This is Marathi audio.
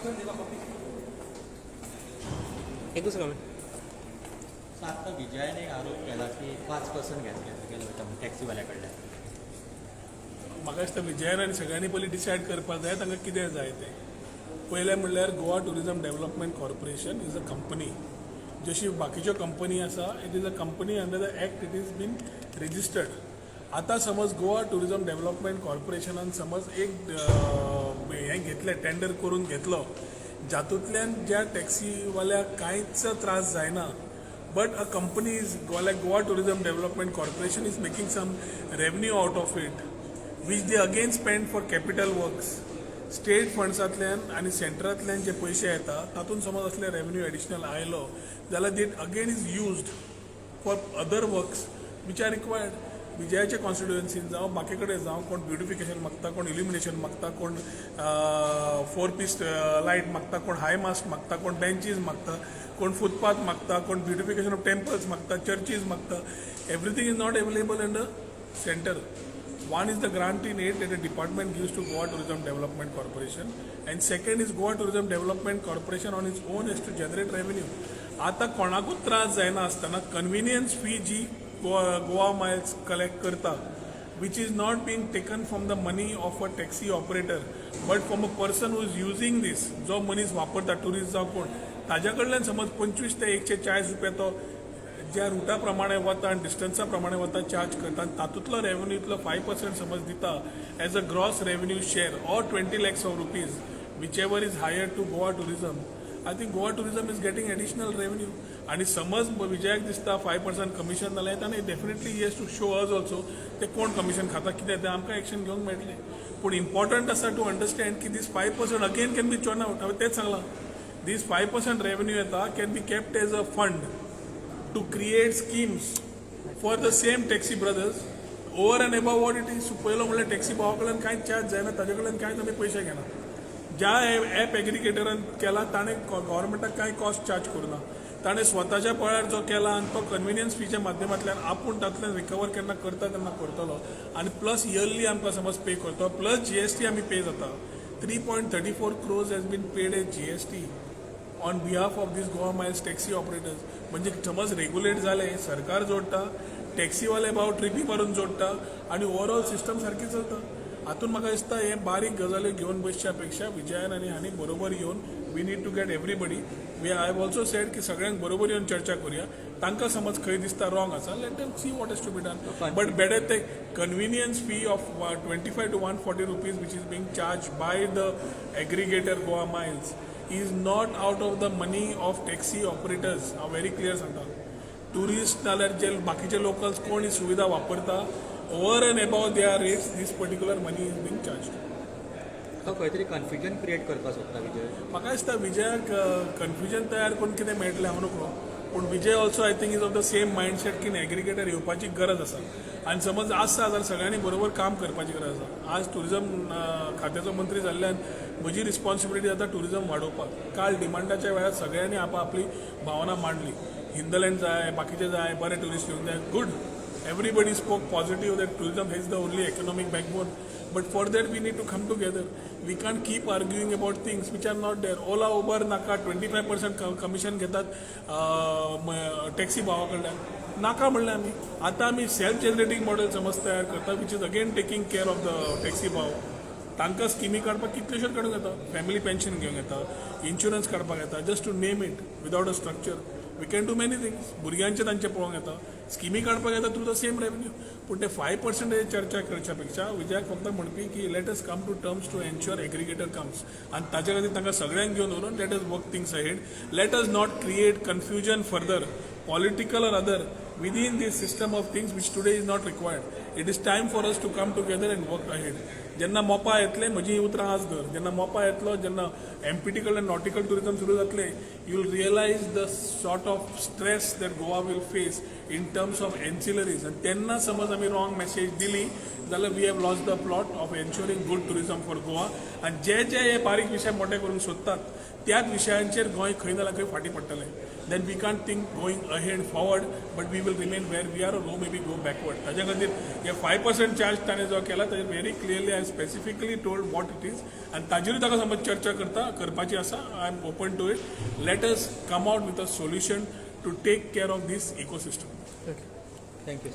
एक दुसरं आता विजयाने आरोप केला की 5% घेतले वता टॅक्सीवाल्याकडल्यान. म्हाका दिसता विजयान आनी सगळ्यांनी पयलीं डिसायड करपाक जाय तांकां कितें जाय तें. पयलें म्हणल्यार Goa Tourism Development Corporation is a company. जशी बाकीच्यो कंपनी आसा, it is a company under the act, it is been registered. आतां समज गोवा टुरिजम डेव्हलपमेंट कॉर्पोरेशनान समज एक हें घेतलें, टेंडर करून घेतलो, जातूंतल्यान ज्या टॅक्सीवाल्याक कांयच त्रास जायना, but a company is like Goa Tourism Development Corporation is making some revenue out of it, which they again spend for capital works. State फंड्सांतल्यान आनी सेंटरांतल्यान जे पयशे येता तातूंत समज असले रेवेन्यू एडिशनल आयलो जाल्यार that again is used for other works which are required. विजयाचे कॉन्स्टिट्युएन्सीन जावं बाकी कडेन जावं कोण ब्युटिफिकेशन मागता, कोण इल्युमिनेशन मागता, कोण 4 पीस लायट मागता, कोण हाय मास्ट मागता, कोण बेंचीस मागता, कोण फुटपाथ मागता, कोण ब्युटिफिकेशन ऑफ टेम्पल्स मागता, चर्चीज मागता. Everything is not available in the centre. One is the grant in aid that the department gives to Goa Tourism Development Corporation, and second is Goa Tourism Development Corporation on its own has to generate revenue. आता कोणाकूच त्रास जायना आसतना कन्व्हिनियन्स फी जी गोवा मायल्स कलेक्ट करता, which is not being taken from the money of a taxi operator, but from a person who is using this, जो मनीस वापरता, टुरिस्ट जावं कोण, ताज्या कडल्यान समज 25 ते 140 रुपया तो ज्या रुटा प्रमाणे वता आनी डिस्टन्सा प्रमाणे वता चार्ज करता, आनी तातूंतलो रेवन्यूतलो 5% समज दिता as a gross revenue share or 20 lakhs of rupees, which ever is higher to Goa tourism. I think Goa tourism is getting additional revenue. आनी समज विजयाक दिसता 5% कमिशन जालें आनी definitely yes to show us also ते कोण कमिशन खाता कितें तें आमकां एक्शन घेवंक मेळटलें. पूण इम्पॉर्टंट आसा टू अंडरस्टँड की दीस 5% अगेन कॅन बी चोन आउट. हांवें तेंच सांगलां, दीस 5% रेवन्यू येता can be kept as a fund to create schemes for the same taxi brothers over and above what it is. पयलो म्हणल्यार टॅक्सी भावा कडल्यान कांयच चार्ज जायना, ताजे कडल्यान कांयच आमी पयशे घेना. ज्या ॲप एग्रिगेटरान केला ताणें गव्हर्मेंटाक कांय कॉस्ट चार्ज करुना. ताणें स्वताच्या पळयार जो केला आनी तो कन्व्हिनियन्स फीच्या माध्यमांतल्यान आपूण तातूंतल्यान रिकवर केन्ना करता तेन्ना करतलो. आनी प्लस इयरली आमकां समज पे करतो, प्लस GST आमी पे जाता. 3.34 crores has been paid as GST on behalf of this Goa Miles taxi operators. म्हणजे समज रेग्युलेट जाले, सरकार जोडटा, टॅक्सीवाले भाव ट्रिपी मारून जोडटा आनी ओवरऑल सिस्टम सारकी चलता. हातूंत म्हाका दिसता हे बारीक गजाल्यो घेवन बसच्या पेक्षा विजयान आनी हांणी बरोबर येवन we need to get everybody. I have also said की सगळ्यांक बरोबर येवन चर्चा करुया. तांकां समज खंय दिसता रॉंग आसा, let them see what has to be done. But better ते convenience fee of 25 to 140 rupees which is being charged by the aggregator Goa Miles is not out of the money of taxi operators. हांव व्हेरी क्लियर सांगता. टुरिस्ट नाल्यार जे बाकीचे लोकल्स कोण ही सुविधा वापरता, over and above their rates this particular money is being charge. तो खंय तरी कन्फ्युजन क्रिएट करपाक सोदता विजय. म्हाका दिसता विजयाक कन्फ्युजन तयार करून कितें मेळटलें हांव नकळो. पूण Vijay also I think is of the same mindset की एग्रिगेटर येवपाची गरज आसा. आनी समज आसा जाल्यार सगळ्यांनी बरोबर काम करपाची गरज आसा. आज टुरिजम खात्याचो मंत्री जाल्ल्यान म्हजी रिस्पॉन्सिबिलिटी जाता टुरिजम वाडोवपाक. काल डिमांडाच्या वेळार सगळ्यांनी आपली भावना मांडली. हिंदलँड जाय, बाकीचे जाय, बरे टुरिस्ट येवंक जाय, good. Everybody spoke positive that tourism is the only economic backbone. But for that we need to come together. We can't keep arguing about things which are not there. Ola, Uber नाका 25% कमिशन घेतात टॅक्सी भावा कडल्यान. नाका म्हणलें आमी. आतां आमी सेल्फ जनरेटिंग मॉडेल समज तयार करता which is again taking care of the taxi भाव. तांकां स्किमी काडपाक कितल्योश्योच काडूंक येता. फॅमिली पेन्शन घेवंक येता, इन्शुरन्स काडपाक येता, just to name it without a structure. We can do many things. भुरग्यांचे तांचे पळोवंक येता, स्किमी काडपाक येता थ्रू द सेम रेवन्यू. पूण ते 5% चर्चा करच्या पेक्षा विजयाक फक्त म्हणपी की let us come to terms to ensure aggregator comes. आनी ताचे खातीर तांकां सगळ्यांक घेवन उलोवन let us work things ahead. Let us not create confusion further, political or other, within this system of things which today is not required. It is time for us to come together and work ahead. जेन्ना मोपा येतले, म्हजी उतरां आज धर, जेन्ना मोपा येतलो, जेन्ना MPT कडल्यान नॉटिकल टुरिजम सुरू जातले, you will realize the sort of stress that Goa will face in terms of ancillaries आनी तेन्ना समज आमी रॉंग मॅसेज दिली जाल्यार we have lost the plot of ensuring good tourism for Goa आनी जे जे हे बारीक विशय मोठे करूंक सोदतात त्याच विशयांचेर गोंय खंय ना खंय फाटीं पडटलें then we can't think going ahead forward but we will remain where we are go maybe go backward ताज्या खातीर हे 5% चार्ज ताणें जो केला ताजेर very clearly I specifically told what it is आनी ताजेरूय ताका समज चर्चा करपाची आसा I am open to it let us come out with a solution to take care of this ecosystem thank you